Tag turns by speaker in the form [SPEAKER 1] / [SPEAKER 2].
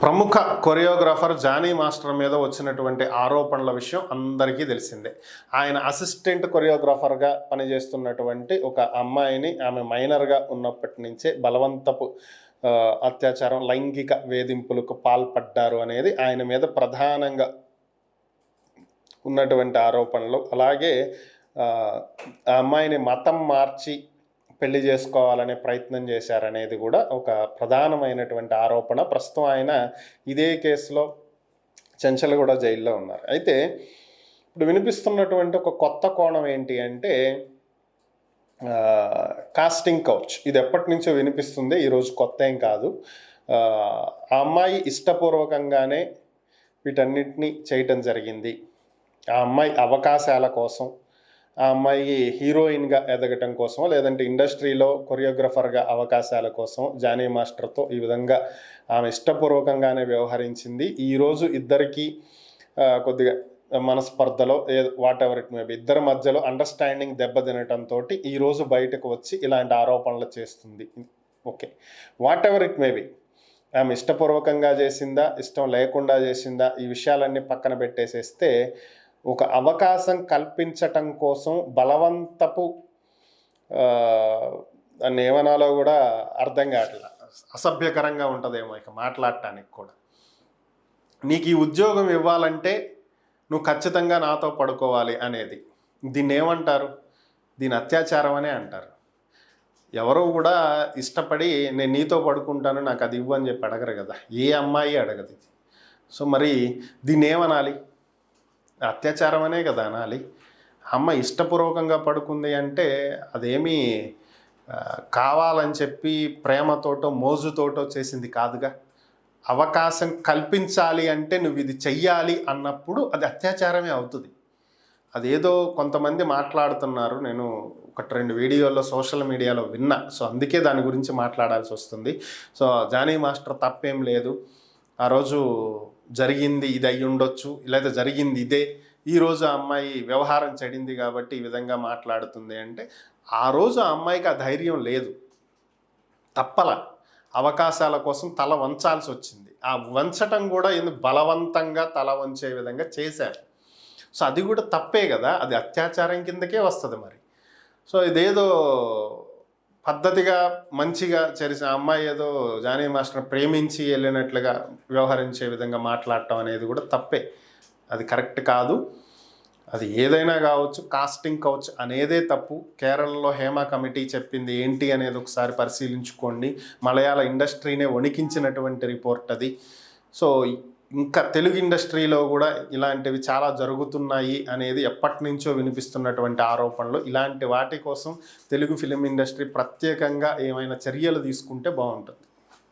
[SPEAKER 1] ప్రముఖ choreographer Johnny master మీద వచ్చినటువంటి ఆరోపణల విషయం అందరికీ తెలిసిందే. ఆయన అసిస్టెంట్ కొరియోగ్రాఫర్గా పనిచేస్తున్నటువంటి ఒక అమ్మాయిని ఆమె మైనర్గా ఉన్నప్పటి నుంచే బలవంతపు అత్యాచారం, లైంగిక వేధింపులకు పాల్పడ్డారు అనేది ఆయన మీద ప్రధానంగా ఉన్నటువంటి ఆరోపణలు. అలాగే ఆ అమ్మాయిని మతం మార్చి పెళ్లి చేసుకోవాలనే ప్రయత్నం చేశారనేది కూడా ఒక ప్రధానమైనటువంటి ఆరోపణ. ప్రస్తుతం ఆయన ఇదే కేసులో చెంచల్గూడ జైల్లో ఉన్నారు. అయితే ఇప్పుడు వినిపిస్తున్నటువంటి ఒక కొత్త కోణం ఏంటి అంటే కాస్టింగ్ కౌచ్. ఇది ఎప్పటి నుంచో వినిపిస్తుంది, ఈరోజు కొత్త ఏం కాదు. ఆ అమ్మాయి ఇష్టపూర్వకంగానే వీటన్నిటినీ చేయటం జరిగింది. ఆ అమ్మాయి అవకాశాల కోసం, ఆ అమ్మాయి హీరోయిన్గా ఎదగటం కోసం, లేదంటే ఇండస్ట్రీలో కొరియోగ్రఫర్గా అవకాశాల కోసం జానీ మాస్టర్తో ఈ విధంగా ఆమె ఇష్టపూర్వకంగానే వ్యవహరించింది. ఈరోజు ఇద్దరికి కొద్దిగా మనస్పర్ధలో వాట్ ఎవర్ ఇట్ మేబీ ఇద్దరి మధ్యలో అండర్స్టాండింగ్ దెబ్బతినటంతో ఈరోజు బయటకు వచ్చి ఇలాంటి ఆరోపణలు చేస్తుంది. Okay, what ever it maybe ఆమె ఇష్టపూర్వకంగా చేసిందా, ఇష్టం లేకుండా చేసిందా, ఈ విషయాలన్నీ పక్కన పెట్టేసేస్తే ఒక అవకాశం కల్పించటం కోసం బలవంతపు దాన్ని ఏమనాలో కూడా అర్థం కావట్లా, అసభ్యకరంగా ఉంటుందేమో ఇక మాట్లాడటానికి కూడా. నీకు ఈ ఉద్యోగం ఇవ్వాలంటే నువ్వు ఖచ్చితంగా నాతో పడుకోవాలి అనేది, దీన్ని ఏమంటారు? దీని అత్యాచారం అనే అంటారు. ఎవరో కూడా ఇష్టపడి నేను నీతో పడుకుంటాను నాకు అది ఇవ్వు అని చెప్పి అడగరు కదా, ఏ అమ్మాయి అడగదు. సో మరి దీన్ని ఏమనాలి? అత్యాచారం అనే కదా అనాలి. అమ్మ ఇష్టపూర్వకంగా పడుకుంది అంటే అదేమీ కావాలని చెప్పి ప్రేమతోటో మోజుతోటో చేసింది కాదుగా. అవకాశం కల్పించాలి అంటే నువ్వు ఇది చెయ్యాలి అన్నప్పుడు అది అత్యాచారమే అవుతుంది. అదేదో కొంతమంది మాట్లాడుతున్నారు, నేను ఒకటి రెండు వీడియోల్లో సోషల్ మీడియాలో విన్నా. సో అందుకే దాని గురించి మాట్లాడాల్సి వస్తుంది. సో జానీ మాస్టర్ తప్పేం లేదు, ఆ రోజు జరిగింది ఇది అయ్యి ఉండొచ్చు, లేదా జరిగింది ఇదే, ఈరోజు ఆ అమ్మాయి వ్యవహారం చెడింది కాబట్టి ఈ విధంగా మాట్లాడుతుంది అంటే ఆ రోజు ఆ అమ్మాయికి ఆ ధైర్యం లేదు, తప్పల అవకాశాల కోసం తల వంచాల్సి వచ్చింది. ఆ వంచటం కూడా ఎందుకు బలవంతంగా తల వంచే విధంగా చేశారు. సో అది కూడా తప్పే కదా, అది అత్యాచారం కిందకే వస్తుంది మరి. సో ఇదేదో పద్ధతిగా మంచిగా చేసిన అమ్మాయి ఏదో జానీ మాస్టర్ ప్రేమించి వెళ్ళినట్లుగా వ్యవహరించే విధంగా మాట్లాడటం అనేది కూడా తప్పే, అది కరెక్ట్ కాదు. అది ఏదైనా కావచ్చు, కాస్టింగ్ కౌచ్ అనేదే తప్పు. కేరళలో హేమా కమిటీ చెప్పింది ఏంటి అనేది ఒకసారి పరిశీలించుకోండి. మలయాళ ఇండస్ట్రీనే వణికించినటువంటి రిపోర్ట్ అది. సో ఇంకా తెలుగు ఇండస్ట్రీలో కూడా ఇలాంటివి చాలా జరుగుతున్నాయి అనేది ఎప్పటి నుంచో వినిపిస్తున్నటువంటి ఆరోపణలు. ఇలాంటి వాటి కోసం తెలుగు ఫిలిం ఇండస్ట్రీ ప్రత్యేకంగా ఏమైనా చర్యలు తీసుకుంటే బాగుంటుంది.